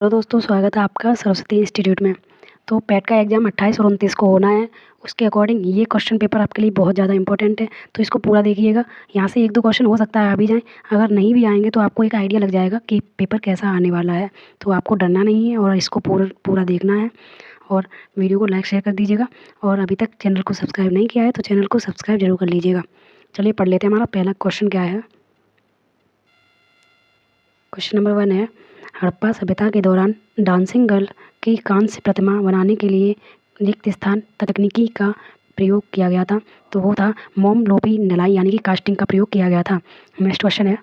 Hello दोस्तों, स्वागत है आपका सरस्वती इंस्टीट्यूट में। तो पेट का एग्ज़ाम 28 और 29 को होना है। उसके अकॉर्डिंग ये क्वेश्चन पेपर आपके लिए बहुत ज़्यादा इंपॉर्टेंट है, तो इसको पूरा देखिएगा। यहाँ से 1-2 क्वेश्चन हो सकता है आ भी जाएँ। अगर नहीं भी आएँगे तो आपको एक आइडिया लग जाएगा कि पेपर कैसा आने वाला है। तो आपको डरना नहीं है और इसको पूरा देखना है। और वीडियो को लाइक शेयर कर दीजिएगा। और अभी तक चैनल को सब्सक्राइब नहीं किया है तो चैनल को सब्सक्राइब ज़रूर कर लीजिएगा। चलिए पढ़ लेते हैं, हमारा पहला क्वेश्चन क्या है। क्वेश्चन नंबर 1 है, हड़प्पा सभ्यता के दौरान डांसिंग गर्ल की कांस्य प्रतिमा बनाने के लिए रिक्त स्थान तकनीकी का प्रयोग किया गया था। तो वो था मोम लोपी नलाई यानी कि कास्टिंग का प्रयोग किया गया था। नेक्स्ट क्वेश्चन है,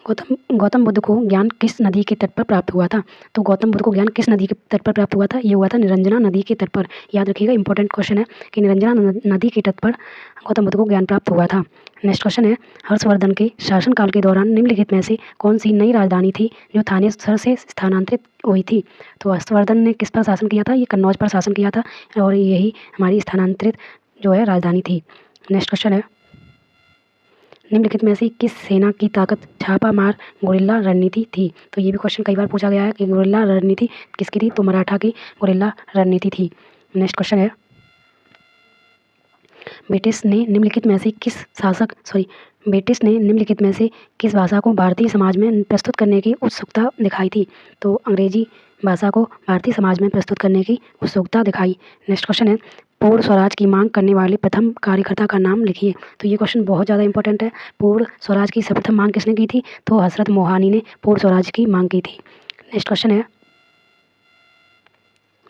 गौतम बुद्ध को ज्ञान किस नदी के तट पर प्राप्त हुआ था। तो गौतम बुद्ध को ज्ञान किस नदी के तट पर प्राप्त हुआ था, ये हुआ था निरंजना नदी के तट पर। याद रखिएगा, इंपॉर्टेंट क्वेश्चन है कि निरंजना नदी के तट पर गौतम बुद्ध को ज्ञान प्राप्त हुआ था। नेक्स्ट क्वेश्चन है, हर्षवर्धन के शासनकाल के दौरान निम्नलिखित में से कौन सी नई राजधानी थी जो थानेसर से स्थानांतरित हुई थी। तो हर्षवर्धन ने किस पर शासन किया था, ये कन्नौज पर शासन किया था और यही हमारी स्थानांतरित जो है राजधानी थी। नेक्स्ट क्वेश्चन है, निम्नलिखित में से किस सेना की ताकत छापा मार गुरिल्ला रणनीति थी। तो ये भी क्वेश्चन कई बार पूछा गया है कि गुरिल्ला रणनीति किसकी थी, तो मराठा की गुरिल्ला रणनीति थी। नेक्स्ट क्वेश्चन है, ब्रिटिश ने निम्नलिखित में से किस भाषा को भारतीय समाज में प्रस्तुत करने की उत्सुकता दिखाई थी। तो अंग्रेजी भाषा को भारतीय समाज में प्रस्तुत करने की उत्सुकता दिखाई। नेक्स्ट क्वेश्चन है, पूर्ण स्वराज की मांग करने वाले प्रथम कार्यकर्ता का नाम लिखिए। तो ये क्वेश्चन बहुत ज़्यादा इंपॉर्टेंट है। पूर्ण स्वराज की सर्वप्रथम मांग किसने की थी, तो हजरत मोहानी ने पूर्ण स्वराज की मांग की थी। नेक्स्ट क्वेश्चन है,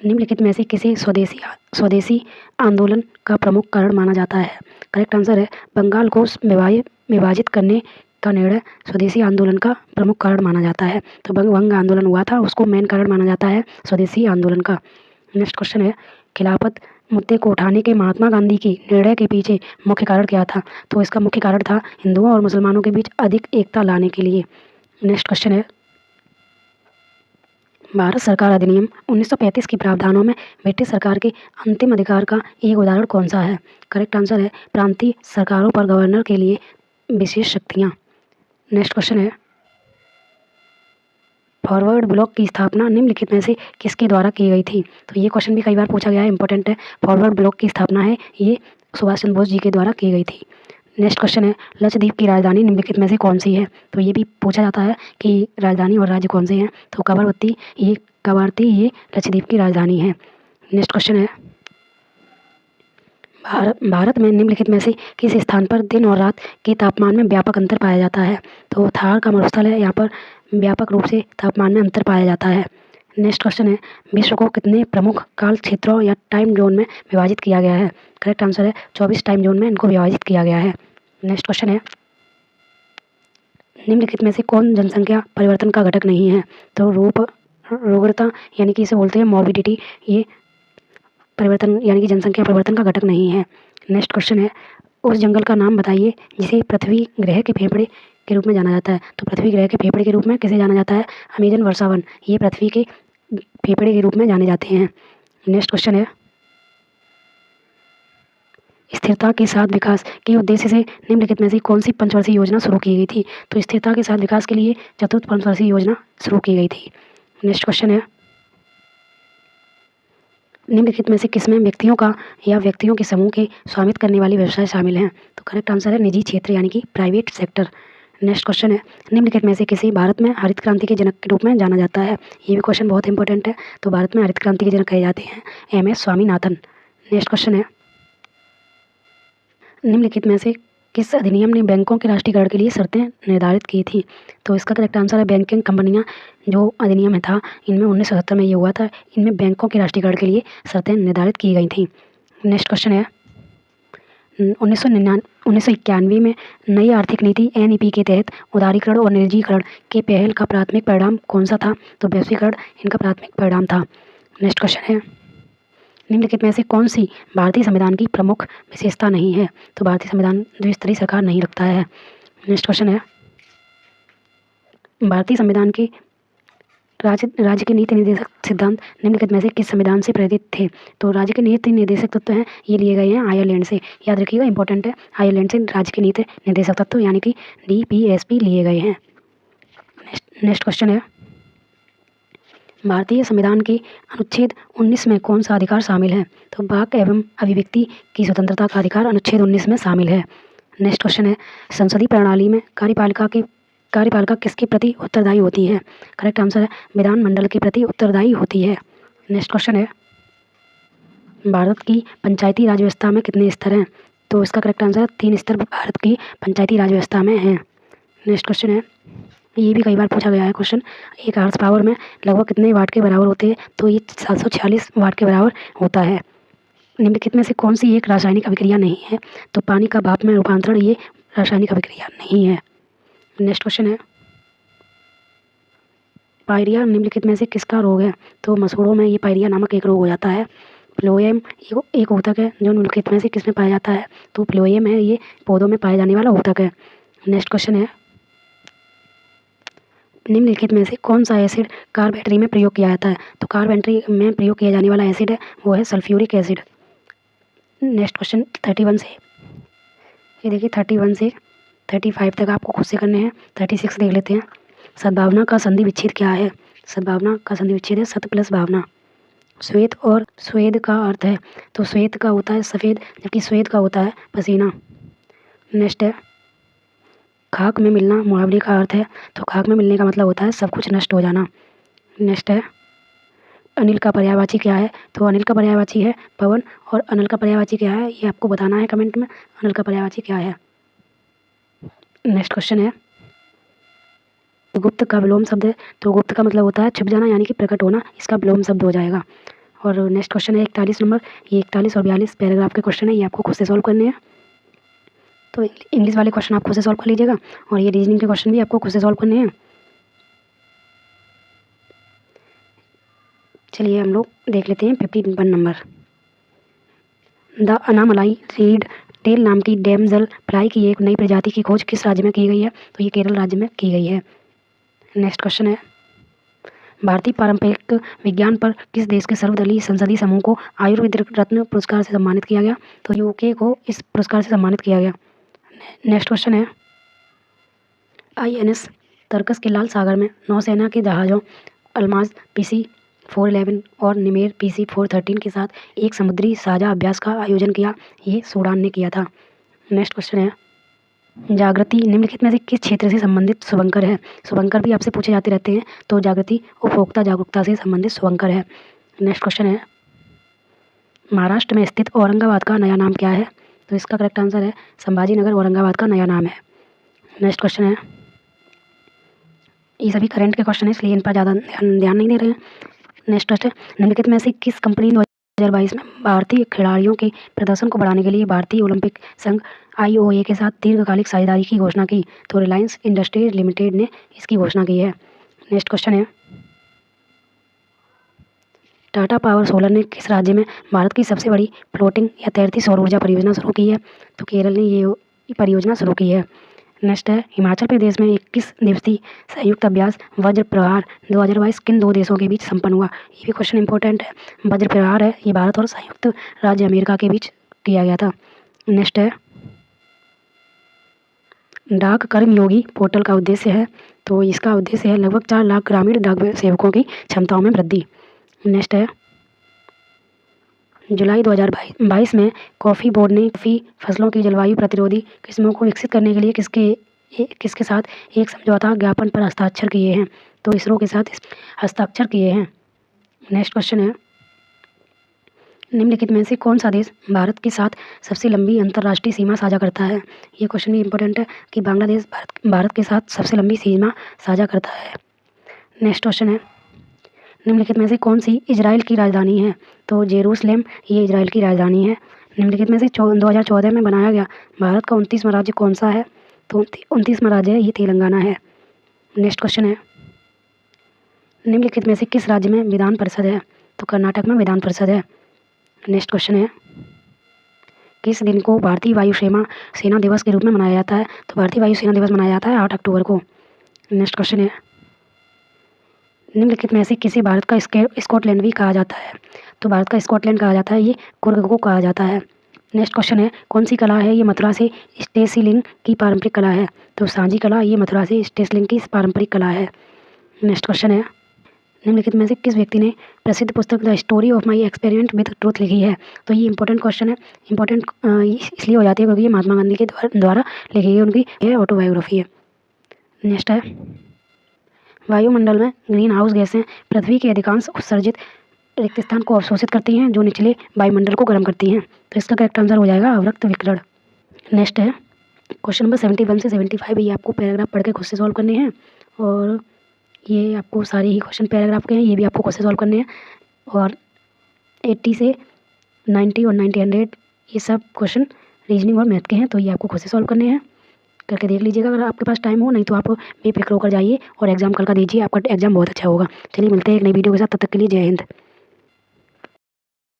निम्नलिखित में से किसे स्वदेशी आंदोलन का प्रमुख कारण माना जाता है। करेक्ट आंसर है, बंगाल को विभाजित करने का निर्णय स्वदेशी आंदोलन का प्रमुख कारण माना जाता है। तो बंग आंदोलन हुआ था, उसको मेन कारण माना जाता है स्वदेशी आंदोलन का। नेक्स्ट क्वेश्चन है, खिलाफत मुद्दे को उठाने के महात्मा गांधी की निर्णय के पीछे मुख्य कारण क्या था। तो इसका मुख्य कारण था हिंदुओं और मुसलमानों के बीच अधिक एकता लाने के लिए। नेक्स्ट क्वेश्चन है, भारत सरकार अधिनियम 1935 के प्रावधानों में ब्रिटिश सरकार के अंतिम अधिकार का एक उदाहरण कौन सा है। करेक्ट आंसर है, प्रांतीय सरकारों पर गवर्नर के लिए विशेष शक्तियाँ। नेक्स्ट क्वेश्चन है, फॉरवर्ड ब्लॉक की स्थापना निम्नलिखित में से किसके द्वारा की गई थी। तो ये क्वेश्चन भी कई बार पूछा गया है, इंपॉर्टेंट है। फॉरवर्ड ब्लॉक की स्थापना है ये सुभाष चंद्र बोस जी के द्वारा की गई थी। नेक्स्ट क्वेश्चन है, लक्षद्वीप की राजधानी निम्नलिखित में से कौन सी है। तो ये भी पूछा जाता है कि राजधानी और राज्य कौन से हैं। तो कवरत्ती ये लक्षद्वीप की राजधानी है। नेक्स्ट क्वेश्चन है, भारत में निम्नलिखित में से किस स्थान पर दिन और रात के तापमान में व्यापक अंतर पाया जाता है। तो थार का मरुस्थल है, यहाँ पर व्यापक रूप से तापमान में अंतर पाया जाता है। नेक्स्ट क्वेश्चन है, विश्व को कितने प्रमुख काल क्षेत्रों या टाइम जोन में विभाजित किया गया है। करेक्ट आंसर है, 24 टाइम जोन में इनको विभाजित किया गया है। नेक्स्ट क्वेश्चन है, निम्नलिखित में से कौन जनसंख्या परिवर्तन का घटक नहीं है। तो रोगरता यानी कि इसे बोलते हैं मॉर्बिडिटी, ये परिवर्तन यानी कि जनसंख्या परिवर्तन का घटक नहीं है। नेक्स्ट क्वेश्चन है, उस जंगल का नाम बताइए जिसे पृथ्वी ग्रह के फेफड़े के रूप में जाना जाता है। तो पृथ्वी ग्रह के फेफड़े के रूप में किसे जाना जाता है, अमेजन वर्षावन, ये पृथ्वी के फेफड़े के रूप में जाने जाते हैं। नेक्स्ट क्वेश्चन है, स्थिरता के साथ विकास के उद्देश्य से निम्नलिखित में से कौन सी पंचवर्षीय योजना शुरू की गई थी। तो स्थिरता के साथ विकास के लिए चतुर्थ पंचवर्षीय योजना शुरू की गई थी। नेक्स्ट क्वेश्चन है, निम्नलिखित में से किसमें व्यक्तियों का या व्यक्तियों के समूह के स्वामित्व करने वाले व्यवसाय शामिल हैं। तो करेक्ट आंसर है, निजी क्षेत्र यानी कि प्राइवेट सेक्टर। नेक्स्ट क्वेश्चन है, निम्नलिखित में से किसे भारत में हरित क्रांति के जनक के रूप में जाना जाता है। ये भी क्वेश्चन बहुत इंपॉर्टेंट है। तो भारत में हरित क्रांति के जनक कहे जाते हैं MS स्वामीनाथन। नेक्स्ट क्वेश्चन है, निम्नलिखित में से किस अधिनियम ने बैंकों के राष्ट्रीयकरण के लिए शर्तें निर्धारित की थी। तो इसका करेक्ट आंसर है, बैंकिंग कंपनियां जो अधिनियम था इनमें 1970 में ये हुआ था। इनमें बैंकों के राष्ट्रीयकरण के लिए शर्तें निर्धारित की गई थी। नेक्स्ट क्वेश्चन है, 1991 में नई आर्थिक नीति NEP के तहत उदारीकरण और निजीकरण के पहल का प्राथमिक परिणाम कौन सा था। तो वैश्वीकरण इनका प्राथमिक परिणाम था। नेक्स्ट क्वेश्चन है, निम्नलिखित में से कौन सी भारतीय संविधान की प्रमुख विशेषता नहीं है। तो भारतीय संविधान द्विस्तरीय सरकार नहीं रखता है। नेक्स्ट क्वेश्चन है, भारतीय संविधान के राज्य के नीति निर्देशक सिद्धांत निम्नलिखित में से किस संविधान से प्रेरित थे। तो राज्य के नीति निर्देशक तत्व हैं ये लिए गए हैं आयरलैंड से। याद रखिएगा, इंपॉर्टेंट है, आयरलैंड से राज्य के नीति निर्देशक तत्व यानी कि DPSP लिए गए हैं। नेक्स्ट क्वेश्चन है, भारतीय संविधान के अनुच्छेद 19 में कौन सा अधिकार शामिल है? तो वाक एवं अभिव्यक्ति की स्वतंत्रता का अधिकार अनुच्छेद 19 में शामिल है। नेक्स्ट क्वेश्चन है, संसदीय प्रणाली में कार्यपालिका किसके प्रति उत्तरदायी होती है? करेक्ट आंसर है विधानमंडल के प्रति उत्तरदायी होती है। नेक्स्ट क्वेश्चन है, भारत की पंचायती राज व्यवस्था में कितने स्तर हैं? तो इसका करेक्ट आंसर है 3 स्तर भारत की पंचायती राज व्यवस्था में हैं। नेक्स्ट क्वेश्चन है, ये भी कई बार पूछा गया है क्वेश्चन, एक हॉर्स पावर में लगभग कितने वाट के बराबर होते हैं? तो ये 746 वाट के बराबर होता है। निम्नलिखित में से कौन सी एक रासायनिक अभिक्रिया नहीं है? तो पानी का भाप में रूपांतरण ये रासायनिक अभिक्रिया नहीं है। नेक्स्ट क्वेश्चन है, पायरिया निम्नलिखित में से किसका रोग है? तो मसूड़ों में ये पायरिया नामक एक रोग हो जाता है। फ्लोएम एक ऊतक है जो निम्नलिखित में से किसमें पाया जाता है? तो फ्लोएम है, ये पौधों में पाए जाने वाला ऊतक है। नेक्स्ट क्वेश्चन है, निम्नलिखित में से कौन सा एसिड कार बैटरी में प्रयोग किया जाता है? तो कार बैटरी में प्रयोग किया जाने वाला एसिड है वो है सल्फ्यूरिक एसिड। नेक्स्ट क्वेश्चन 31 से, ये देखिए 31 से 35 तक आपको खुद से करने हैं। 36 देख लेते हैं। सद्भावना का संधि विच्छेद क्या है? सद्भावना का संधि विच्छेद है सत प्लस भावना। श्वेत और स्वेद का अर्थ है, तो श्वेत का होता है सफ़ेद जबकि स्वेद का होता है पसीना। नेक्स्ट है, खाक में मिलना मुहावरे का अर्थ है, तो खाक में मिलने का मतलब होता है सब कुछ नष्ट हो जाना। नेक्स्ट है, अनिल का पर्यायवाची क्या है? तो अनिल का पर्यायवाची है पवन, और अनिल का पर्यायवाची क्या है ये आपको बताना है कमेंट में, अनिल का पर्यायवाची क्या है। नेक्स्ट क्वेश्चन है, गुप्त का विलोम शब्द है, तो गुप्त का मतलब होता है छुप जाना यानी कि प्रकट होना, इसका विलोम शब्द हो जाएगा। और नेक्स्ट क्वेश्चन है 41 नंबर, ये 41 और 42 पैराग्राफ के क्वेश्चन है, ये आपको खुद से सॉल्व करने हैं। तो इंग्लिश वाले क्वेश्चन आप खुद से सॉल्व कर लीजिएगा और ये रीजनिंग के क्वेश्चन भी आपको खुद से सॉल्व करने हैं। चलिए हम लोग देख लेते हैं 51 number. The Anamalai reedtail नाम की डैमजल फ्लाई की एक नई प्रजाति की खोज किस राज्य में की गई है? तो ये केरल राज्य में की गई है। नेक्स्ट क्वेश्चन है, भारतीय पारंपरिक विज्ञान पर किस देश के सर्वदलीय संसदीय समूह को आयुर्वेद रत्न पुरस्कार से सम्मानित किया गया? तो यूके को इस पुरस्कार से सम्मानित किया गया। नेक्स्ट क्वेश्चन है, INS तरकस के लाल सागर में नौसेना के जहाज़ों अल्माज PC-411 और निमेर PC-413 के साथ एक समुद्री साझा अभ्यास का आयोजन किया, ये सूडान ने किया था। नेक्स्ट क्वेश्चन है, जागृति निम्नलिखित में से किस क्षेत्र से संबंधित शुभंकर है? शुभंकर भी आपसे पूछे जाते रहते हैं, तो जागृति उपभोक्ता जागरूकता से संबंधित शुभंकर है। नेक्स्ट क्वेश्चन है, महाराष्ट्र में स्थित औरंगाबाद का नया नाम क्या है? तो इसका करेक्ट आंसर है संभाजी नगर औरंगाबाद का नया नाम है। नेक्स्ट क्वेश्चन है, ये सभी करंट के क्वेश्चन है इसलिए इन पर ज़्यादा ध्यान नहीं दे रहे हैं। नेक्स्ट क्वेश्चन, निम्नलिखित में से किस कंपनी ने 2022 में भारतीय खिलाड़ियों के प्रदर्शन को बढ़ाने के लिए भारतीय ओलंपिक संघ IOA के साथ दीर्घकालिक साझेदारी की घोषणा की? तो रिलायंस इंडस्ट्रीज लिमिटेड ने इसकी घोषणा की है। नेक्स्ट क्वेश्चन है, टाटा पावर सोलर ने किस राज्य में भारत की सबसे बड़ी फ्लोटिंग या तैरती सौर ऊर्जा परियोजना शुरू की है? तो केरल ने ये परियोजना शुरू की है। नेक्स्ट है, हिमाचल प्रदेश में 21 दिवसीय संयुक्त अभ्यास वज्र प्रहार 2022 किन 2 देशों के बीच संपन्न हुआ? ये भी क्वेश्चन इंपॉर्टेंट है। वज्र प्रहार है ये भारत और संयुक्त राज्य अमेरिका के बीच किया गया था। नेक्स्ट है, डाक कर्मयोगी पोर्टल का उद्देश्य है, तो इसका उद्देश्य है लगभग 4 लाख ग्रामीण डाक सेवकों की क्षमताओं में वृद्धि। नेक्स्ट है, जुलाई 2022 में कॉफ़ी बोर्ड ने कॉफ़ी फसलों की जलवायु प्रतिरोधी किस्मों को विकसित करने के लिए किसके साथ एक समझौता ज्ञापन पर हस्ताक्षर किए हैं? तो इसरो के साथ हस्ताक्षर किए हैं। नेक्स्ट क्वेश्चन है, निम्नलिखित में से कौन सा देश भारत के साथ सबसे लंबी अंतर्राष्ट्रीय सीमा साझा करता है? ये क्वेश्चन भी इंपॉर्टेंट है कि बांग्लादेश भारत के साथ सबसे लंबी सीमा साझा करता है। नेक्स्ट क्वेश्चन है, निम्नलिखित में से कौन सी इजराइल की राजधानी है? तो जेरूसलेम ये इजराइल की राजधानी है। निम्नलिखित में से 2014 में बनाया गया भारत का 29वां राज्य कौन सा है? तो 29वां राज्य है ये तेलंगाना है। नेक्स्ट क्वेश्चन है, निम्नलिखित में से किस राज्य में विधान परिषद है? तो कर्नाटक में विधान परिषद है। नेक्स्ट क्वेश्चन है, किस दिन को भारतीय वायु सेना दिवस के रूप में मनाया जाता है? तो भारतीय वायु सेना दिवस मनाया जाता है 8 अक्टूबर को। नेक्स्ट क्वेश्चन है, निम्नलिखित में से किसे भारत का स्कॉटलैंड भी कहा जाता है? तो भारत का स्कॉटलैंड कहा जाता है ये कुर्ग को कहा जाता है। नेक्स्ट क्वेश्चन है, कौन सी कला है ये मथुरा से स्टेसिलिंग की पारंपरिक कला है? तो सांझी कला ये मथुरा से स्टेसिलिंग की पारंपरिक कला है। नेक्स्ट क्वेश्चन है, निम्नलिखित में से किस व्यक्ति ने प्रसिद्ध पुस्तक the story of my experiment with truth लिखी है? तो ये इंपॉर्टेंट क्वेश्चन है। इंपॉर्टेंट इसलिए हो जाती है क्योंकि ये महात्मा गांधी के द्वारा लिखी गई उनकी यह ऑटोबायोग्राफी है। नेक्स्ट है, वायुमंडल में ग्रीन हाउस गैसें पृथ्वी के अधिकांश उत्सर्जित रिक्त स्थान को अवशोषित करती हैं जो निचले वायुमंडल को गर्म करती हैं। तो इसका करेक्ट आंसर हो जाएगा अवरक्त विकिरण। नेक्स्ट है क्वेश्चन नंबर 71 से 75, ये आपको पैराग्राफ पढ़ के खुद से सॉल्व करने हैं और ये आपको सारे ही क्वेश्चन पैराग्राफ के हैं, ये भी आपको खुद से सॉल्व करने हैं। और 80 से 90 और 90 100 ये सब क्वेश्चन रीजनिंग और मैथ के हैं, तो ये आपको खुद से सॉल्व करने हैं। करके देख लीजिएगा अगर आपके पास टाइम हो, नहीं तो आप बेफिक्र होकर जाइए और एग्ज़ाम कल का दीजिए, आपका एग्ज़ाम बहुत अच्छा होगा। चलिए मिलते हैं एक नई वीडियो के साथ, तब तक के लिए जय हिंद।